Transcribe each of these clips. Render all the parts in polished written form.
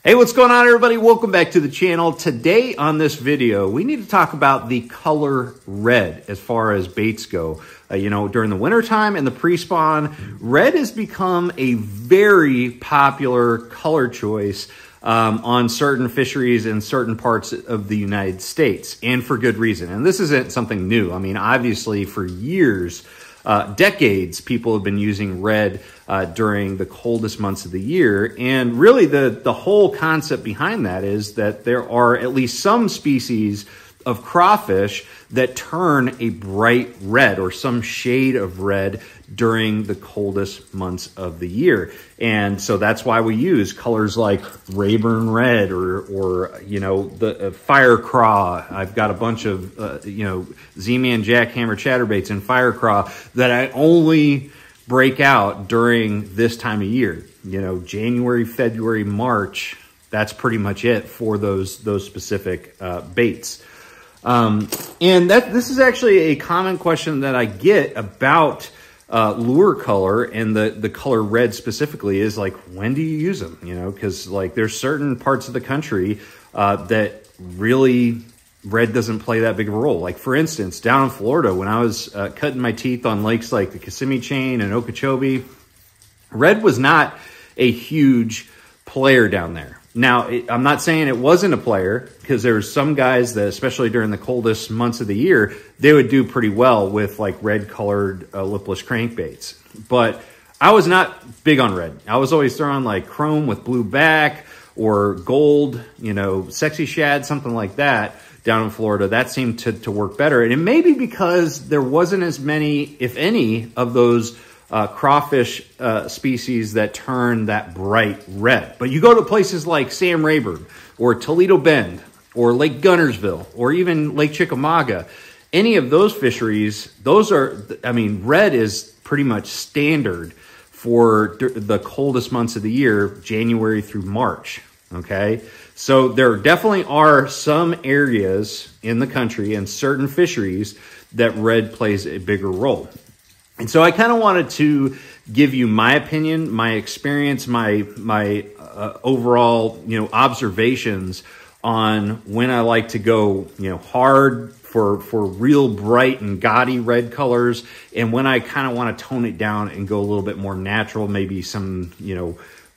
Hey, what's going on, everybody? Welcome back to the channel. Today on this video, we need to talk about the color red as far as baits go. During the wintertime and the pre-spawn, red has become a very popular color choice on certain fisheries in certain parts of the United States, and for good reason. And this isn't something new. I mean, obviously for years, decades, people have been using red during the coldest months of the year. And really the whole concept behind that is that there are at least some species of crawfish that turn a bright red or some shade of red during the coldest months of the year. And so that's why we use colors like Rayburn red or the fire craw. I've got a bunch of, Z-Man jackhammer chatterbaits and fire craw that I only break out during this time of year. January, February, March, that's pretty much it for those specific baits. And this is actually a common question that I get about lure color, and the color red specifically is like, when do you use them? Because there's certain parts of the country that really red doesn't play that big of a role. Like, for instance, down in Florida, when I was cutting my teeth on lakes like the Kissimmee Chain and Okeechobee, red was not a huge player down there. Now, I'm not saying it wasn't a player, because there's some guys that, especially during the coldest months of the year, they would do pretty well with like red colored lipless crankbaits. But I was not big on red. I was always throwing like chrome with blue back or gold, sexy shad, something like that down in Florida. That seemed to work better. And it may be because there wasn't as many, if any, of those crawfish species that turn that bright red. But you go to places like Sam Rayburn or Toledo Bend or Lake Gunnersville or even Lake Chickamauga, any of those fisheries, red is pretty much standard for the coldest months of the year, January through March. Okay, so there definitely are some areas in the country and certain fisheries that red plays a bigger role. And so I kind of wanted to give you my opinion, my experience, my overall, observations on when I like to go, hard for real bright and gaudy red colors, and when I kind of want to tone it down and go a little bit more natural, maybe some,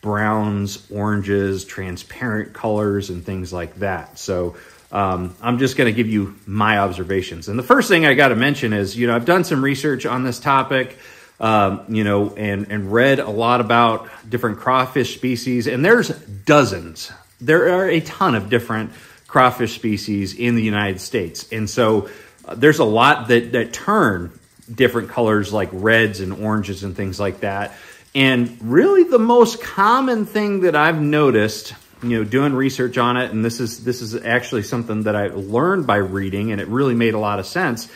browns, oranges, transparent colors, and things like that. So I'm just going to give you my observations. And the first thing I got to mention is, I've done some research on this topic, and read a lot about different crawfish species, and there's dozens. There are a ton of different crawfish species in the United States. And so there's a lot that turn different colors like reds and oranges and things like that. And really the most common thing that I've noticed, doing research on it, and this is actually something that I learned by reading, and it really made a lot of sense,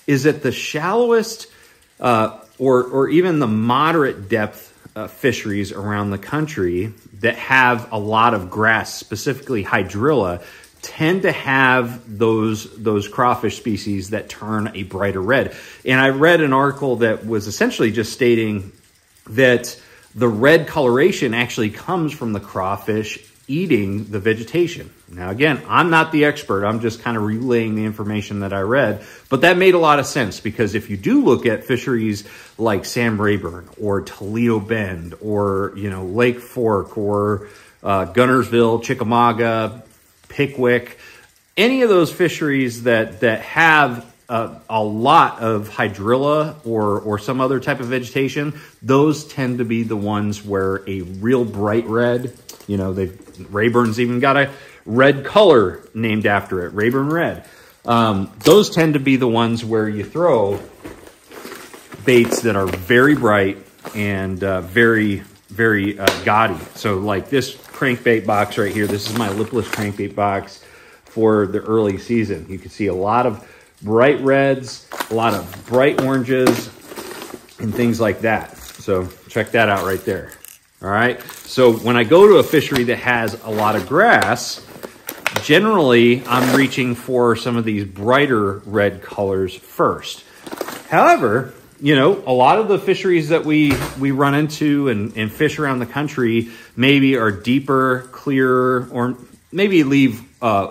is that the shallowest or even the moderate depth fisheries around the country that have a lot of grass, specifically hydrilla, tend to have those crawfish species that turn a brighter red. And I read an article that was essentially just stating that the red coloration actually comes from the crawfish eating the vegetation. Now, again, I'm not the expert. I'm just kind of relaying the information that I read, but that made a lot of sense, because if you do look at fisheries like Sam Rayburn or Toledo Bend or, Lake Fork or Gunnersville, Chickamauga, Pickwick, any of those fisheries that have a lot of hydrilla or some other type of vegetation, those tend to be the ones where a real bright red, Rayburn's even got a red color named after it, Rayburn red. Those tend to be the ones where you throw baits that are very bright and very, very gaudy. So like this crankbait box right here, this is my lipless crankbait box for the early season. You can see a lot of bright reds, a lot of bright oranges, and things like that. So check that out right there. All right. So when I go to a fishery that has a lot of grass, generally I'm reaching for some of these brighter red colors first. However, you know, a lot of the fisheries that we run into and fish around the country maybe are deeper, clearer, or maybe leave,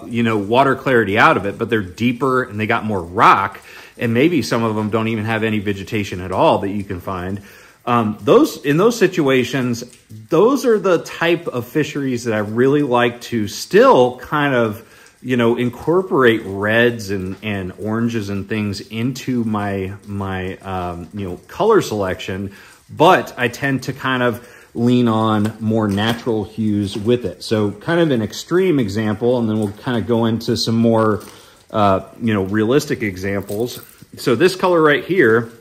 you know, water clarity out of it, but they're deeper and they got more rock. And maybe some of them don't even have any vegetation at all that you can find. In those situations, those are the type of fisheries that I really like to still kind of, you know, incorporate reds and oranges and things into my you know, color selection, but I tend to kind of lean on more natural hues with it. So kind of an extreme example, and then we'll kind of go into some more you know, realistic examples. So this color right here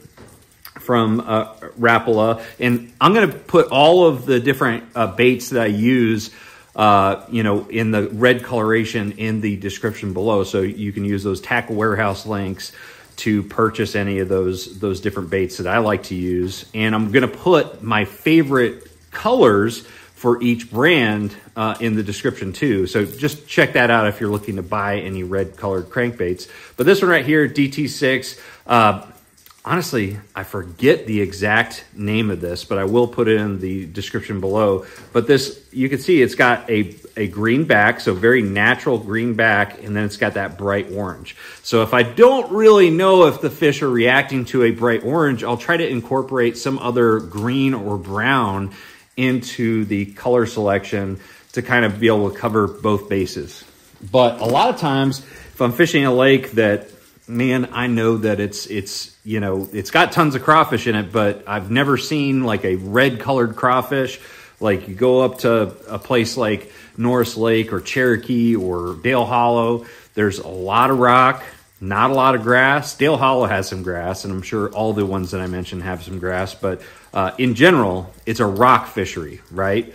from Rapala, and I'm going to put all of the different baits that I use, you know, in the red coloration in the description below, so you can use those Tackle Warehouse links to purchase any of those different baits that I like to use. And I'm going to put my favorite colors for each brand in the description too. So just check that out if you're looking to buy any red colored crankbaits. But this one right here, DT6, honestly, I forget the exact name of this, but I will put it in the description below. But this, you can see it's got a green back, so very natural green back, and then it's got that bright orange. So if I don't really know if the fish are reacting to a bright orange, I'll try to incorporate some other green or brown into the color selection to kind of be able to cover both bases. But a lot of times, if I'm fishing a lake that, man, I know that it's you know, it's got tons of crawfish in it, but I've never seen like a red colored crawfish. Like you go up to a place like Norris Lake or Cherokee or Dale Hollow, there's a lot of rock, not a lot of grass. Dale Hollow has some grass, and I'm sure all the ones that I mentioned have some grass, but in general, it's a rock fishery, right?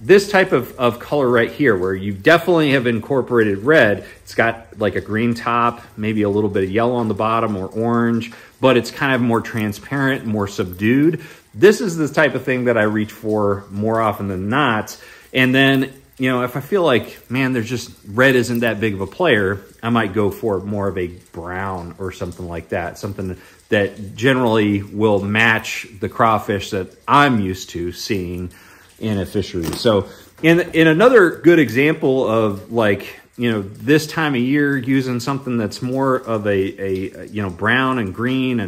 This type of color right here, where you definitely have incorporated red, it's got like a green top, maybe a little bit of yellow on the bottom or orange, but it's kind of more transparent, more subdued. This is the type of thing that I reach for more often than not. And then, you know, if I feel like, man, there's just red isn't that big of a player, I might go for more of a brown or something like that, something that generally will match the crawfish that I'm used to seeing in a fishery. So in another good example of, like, you know, this time of year using something that's more of a you know, brown and green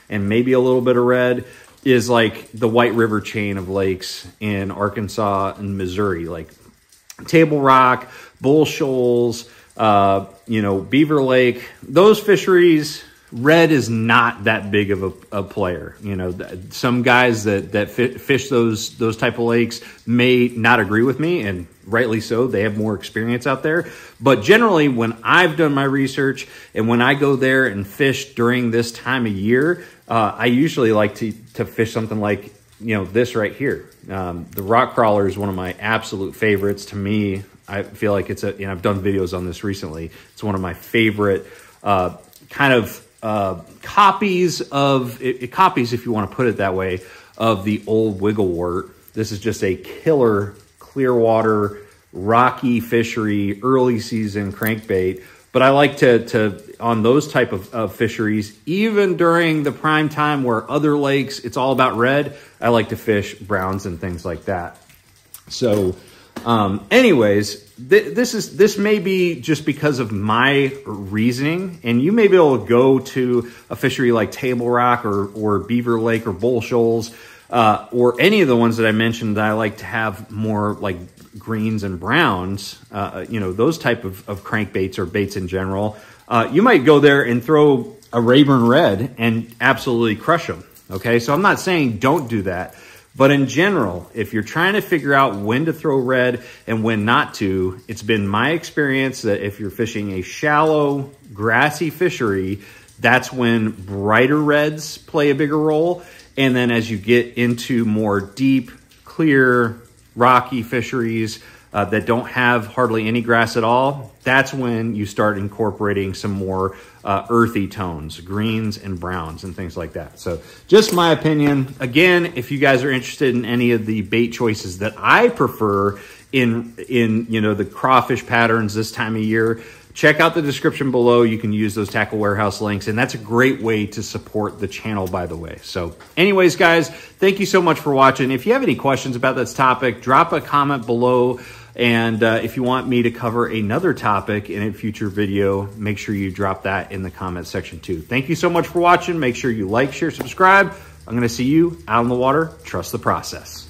and maybe a little bit of red is like the White River chain of lakes in Arkansas and Missouri, like Table Rock, Bull Shoals, you know, Beaver Lake. Those fisheries, red is not that big of a player. You know, some guys that fish those type of lakes may not agree with me, and rightly so. They have more experience out there. But generally, when I've done my research and when I go there and fish during this time of year, I usually like to fish something like, you know, this right here. The rock crawler is one of my absolute favorites. To me, I feel like it's and I've done videos on this recently. It's one of my favorite kind of copies, if you want to put it that way, of the old wigglewort. This is just a killer clearwater rocky fishery early season crankbait. But I like to on those type of fisheries, even during the prime time where other lakes it's all about red, I like to fish browns and things like that. So anyways, this may be just because of my reasoning, and you may be able to go to a fishery like Table Rock or Beaver Lake or Bull Shoals, or any of the ones that I mentioned that I like to have more like greens and browns, you know, those type of crankbaits or baits in general. You might go there and throw a Rayburn Red and absolutely crush them. Okay, so I'm not saying don't do that. But in general, if you're trying to figure out when to throw red and when not to, it's been my experience that if you're fishing a shallow, grassy fishery, that's when brighter reds play a bigger role. And then as you get into more deep, clear, rocky fisheries that don't have hardly any grass at all, that's when you start incorporating some more earthy tones, greens and browns and things like that. So just my opinion. Again, if you guys are interested in any of the bait choices that I prefer in you know, the crawfish patterns this time of year, check out the description below. You can use those Tackle Warehouse links, and that's a great way to support the channel, by the way. So anyways, guys, thank you so much for watching. If you have any questions about this topic, drop a comment below. And if you want me to cover another topic in a future video, make sure you drop that in the comment section too. Thank you so much for watching. Make sure you like, share, subscribe. I'm going to see you out on the water. Trust the process.